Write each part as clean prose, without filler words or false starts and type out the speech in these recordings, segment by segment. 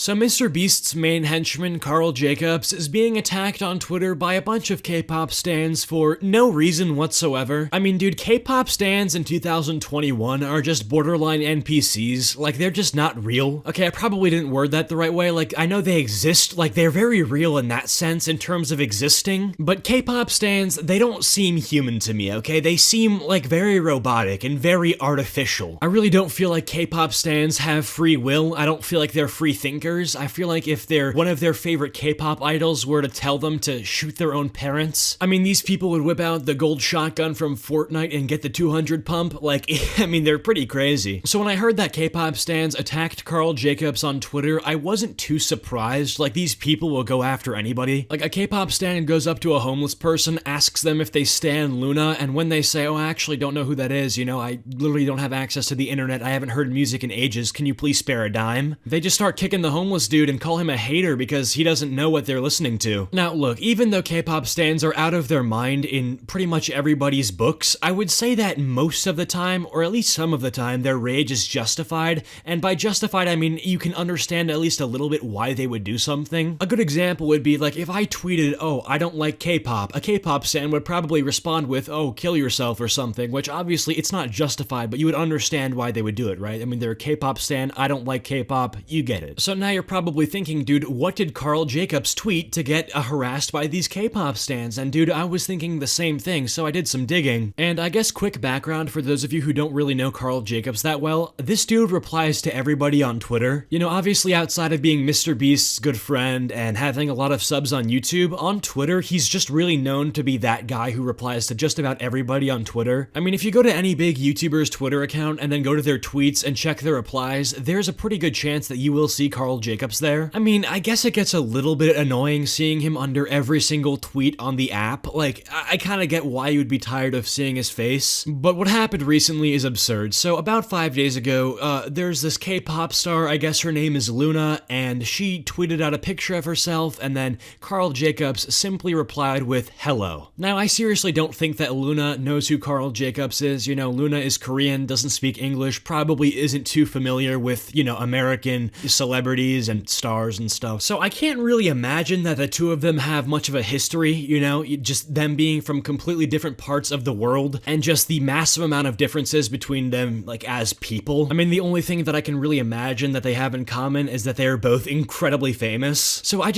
So Mr. Beast's main henchman, Karl Jacobs, is being attacked on Twitter by a bunch of K-pop stans for no reason whatsoever. I mean, dude, K-pop stans in 2021 are just borderline NPCs. Like, they're just not real. Okay, I probably didn't word that the right way. Like, I know they exist. Like, they're very real in that sense in terms of existing. But K-pop stans, they don't seem human to me, okay? They seem, like, very robotic and very artificial. I really don't feel like K-pop stans have free will. I don't feel like they're free thinkers. I feel like if one of their favorite K-pop idols were to tell them to shoot their own parents, I mean, these people would whip out the gold shotgun from Fortnite and get the 200 pump. Like, I mean, they're pretty crazy. So when I heard that K-pop stans attacked Karl Jacobs on Twitter, I wasn't too surprised. Like, these people will go after anybody. Like, a K-pop stan goes up to a homeless person, asks them if they stan Luna, and when they say, oh, I actually don't know who that is, you know, I literally don't have access to the internet, I haven't heard music in ages, can you please spare a dime? They just start kicking the homeless dude and call him a hater because he doesn't know what they're listening to. Now look, even though K-pop stans are out of their mind in pretty much everybody's books, I would say that most of the time, or at least some of the time, their rage is justified, and by justified I mean you can understand at least a little bit why they would do something. A good example would be like if I tweeted, oh, I don't like K-pop, a K-pop stan would probably respond with, oh, kill yourself or something, which obviously it's not justified, but you would understand why they would do it, right? I mean, they're a K-pop stan, I don't like K-pop, you get it. So now you're probably thinking, dude, what did Karl Jacobs tweet to get harassed by these K-pop stans? And dude, I was thinking the same thing, so I did some digging. And I guess quick background for those of you who don't really know Karl Jacobs that well, this dude replies to everybody on Twitter. You know, obviously outside of being Mr. Beast's good friend and having a lot of subs on YouTube, on Twitter, he's just really known to be that guy who replies to just about everybody on Twitter. I mean, if you go to any big YouTuber's Twitter account and then go to their tweets and check their replies, there's a pretty good chance that you will see Karl Jacobs there. I mean, I guess it gets a little bit annoying seeing him under every single tweet on the app. Like, I kind of get why you would be tired of seeing his face. But what happened recently is absurd. So about 5 days ago, there's this K-pop star, I guess her name is Luna, and she tweeted out a picture of herself, and then Karl Jacobs simply replied with, hello. Now, I seriously don't think that Luna knows who Karl Jacobs is. You know, Luna is Korean, doesn't speak English, probably isn't too familiar with, you know, American celebrities and stars and stuff. So I can't really imagine that the two of them have much of a history, you know, just them being from completely different parts of the world and just the massive amount of differences between them, like, as people. I mean, the only thing that I can really imagine that they have in common is that they are both incredibly famous. So I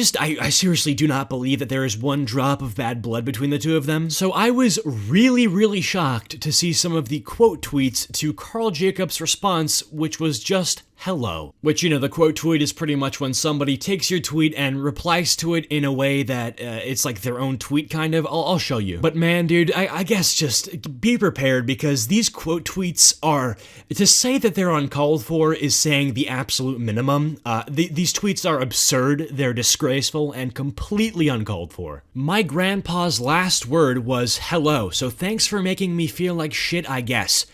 seriously do not believe that there is one drop of bad blood between the two of them. So I was really shocked to see some of the quote tweets to Karl Jacobs' response, which was just hello. Which, you know, the quote tweet is pretty much when somebody takes your tweet and replies to it in a way that it's like their own tweet, kind of. I'll show you. But man, dude, I guess just be prepared because these quote tweets are, to say that they're uncalled for is saying the absolute minimum. These tweets are absurd, they're disgraceful, and completely uncalled for. My grandpa's last word was hello, so thanks for making me feel like shit, I guess.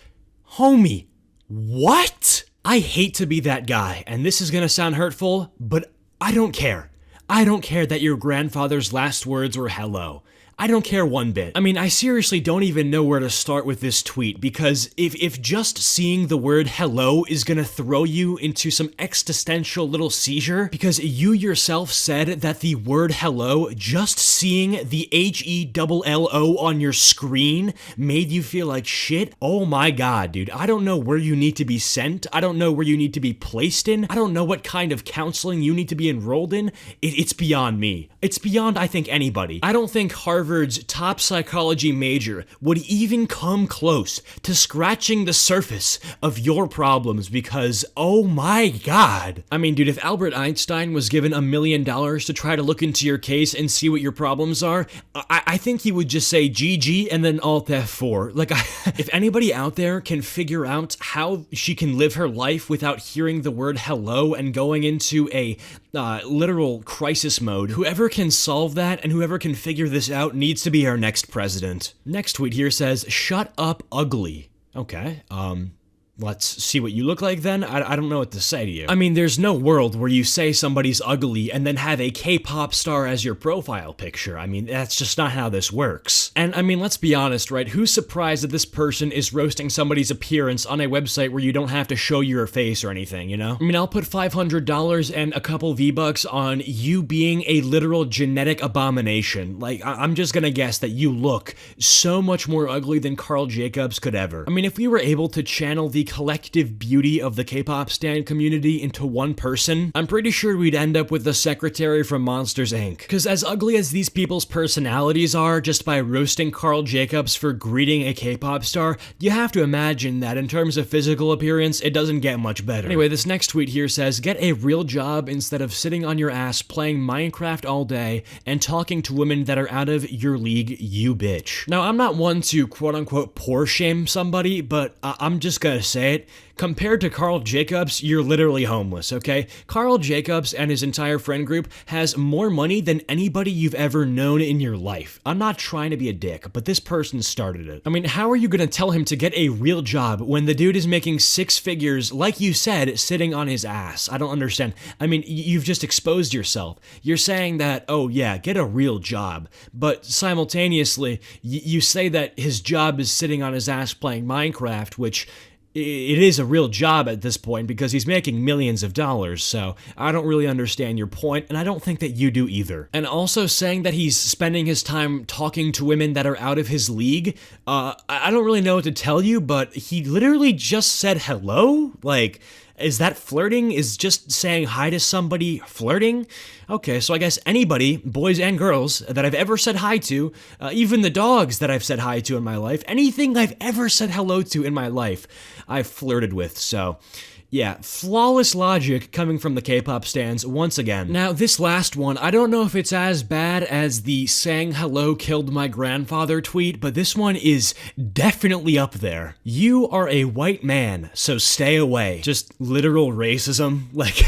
Homie, what? I hate to be that guy, and this is gonna sound hurtful, but I don't care. I don't care that your grandfather's last words were hello. I don't care one bit. I mean, I seriously don't even know where to start with this tweet, because if just seeing the word hello is gonna throw you into some existential little seizure, because you yourself said that the word hello, just seeing the HELLO on your screen made you feel like shit, oh my god, dude. I don't know where you need to be sent. I don't know where you need to be placed in. I don't know what kind of counseling you need to be enrolled in. It's beyond me. It's beyond, I think, anybody. I don't think Harvard's top psychology major would even come close to scratching the surface of your problems because, oh my god. I mean, dude, if Albert Einstein was given $1 million to try to look into your case and see what your problems are, I think he would just say GG and then Alt F4. Like, if anybody out there can figure out how she can live her life without hearing the word hello and going into a literal crisis mode, whoever can solve that and whoever can figure this out needs to be our next president. Next tweet here says, shut up ugly. Okay, let's see what you look like then? I don't know what to say to you. I mean, there's no world where you say somebody's ugly and then have a K-pop star as your profile picture. I mean, that's just not how this works. And I mean, let's be honest, right? Who's surprised that this person is roasting somebody's appearance on a website where you don't have to show your face or anything, you know? I mean, I'll put $500 and a couple V-bucks on you being a literal genetic abomination. Like, I'm just gonna guess that you look so much more ugly than Karl Jacobs could ever. I mean, if we were able to channel the collective beauty of the K-pop stan community into one person, I'm pretty sure we'd end up with the secretary from Monsters, Inc. Because as ugly as these people's personalities are, just by roasting Karl Jacobs for greeting a K-pop star, you have to imagine that in terms of physical appearance, it doesn't get much better. Anyway, this next tweet here says, get a real job instead of sitting on your ass playing Minecraft all day and talking to women that are out of your league, you bitch. Now, I'm not one to quote-unquote poor shame somebody, but I'm just gonna say it. Compared to Karl Jacobs, you're literally homeless, okay? Karl Jacobs and his entire friend group has more money than anybody you've ever known in your life. I'm not trying to be a dick, but this person started it. I mean, how are you gonna tell him to get a real job when the dude is making 6 figures, like you said, sitting on his ass? I don't understand. I mean, you've just exposed yourself. You're saying that, oh yeah, get a real job, but simultaneously, you say that his job is sitting on his ass playing Minecraft, which it is a real job at this point because he's making millions of dollars, so I don't really understand your point, and I don't think that you do either. And also saying that he's spending his time talking to women that are out of his league, I don't really know what to tell you, but he literally just said hello? Like, is that flirting? Is just saying hi to somebody flirting? Okay, so I guess anybody, boys and girls, that I've ever said hi to, even the dogs that I've said hi to in my life, anything I've ever said hello to in my life, I've flirted with, so yeah, flawless logic coming from the K-pop stans once again. Now, this last one, I don't know if it's as bad as the saying hello killed my grandfather tweet, but this one is definitely up there. You are a white man, so stay away. Just literal racism. Like,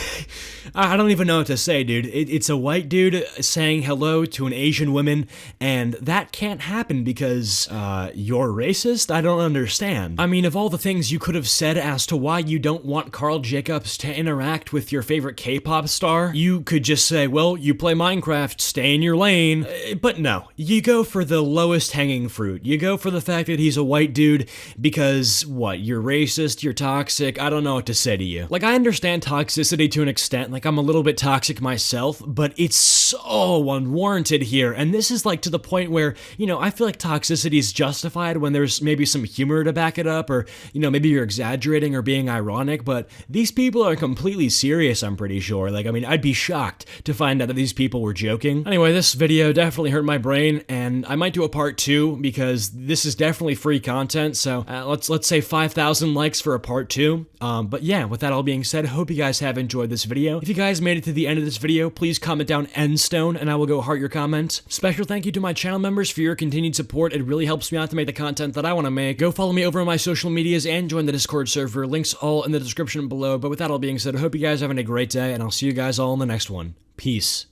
I don't even know what to say, dude. It's a white dude saying hello to an Asian woman, and that can't happen because, you're racist? I don't understand. I mean, of all the things you could have said as to why you don't want Karl Jacobs to interact with your favorite K-pop star, you could just say, well, you play Minecraft, stay in your lane. But no, you go for the lowest hanging fruit. You go for the fact that he's a white dude because, what, you're racist, you're toxic, I don't know what to say to you. Like, I understand toxicity to an extent, like I'm a little bit toxic myself, but it's so unwarranted here, and this is like to the point where, you know, I feel like toxicity is justified when there's maybe some humor to back it up, or, you know, maybe you're exaggerating or being ironic, but these people are completely serious, I'm pretty sure. Like, I mean, I'd be shocked to find out that these people were joking. Anyway, this video definitely hurt my brain, and I might do a part 2 because this is definitely free content, so let's say 5,000 likes for a part 2. But yeah, with that all being said, I hope you guys have enjoyed this video. If you guys made it to the end of this video, please comment down Endstone, and I will go heart your comment. Special thank you to my channel members for your continued support. It really helps me out to make the content that I want to make. Go follow me over on my social medias and join the Discord server. Links all in the description below. But with that all being said, I hope you guys are having a great day, and I'll see you guys all in the next one. Peace.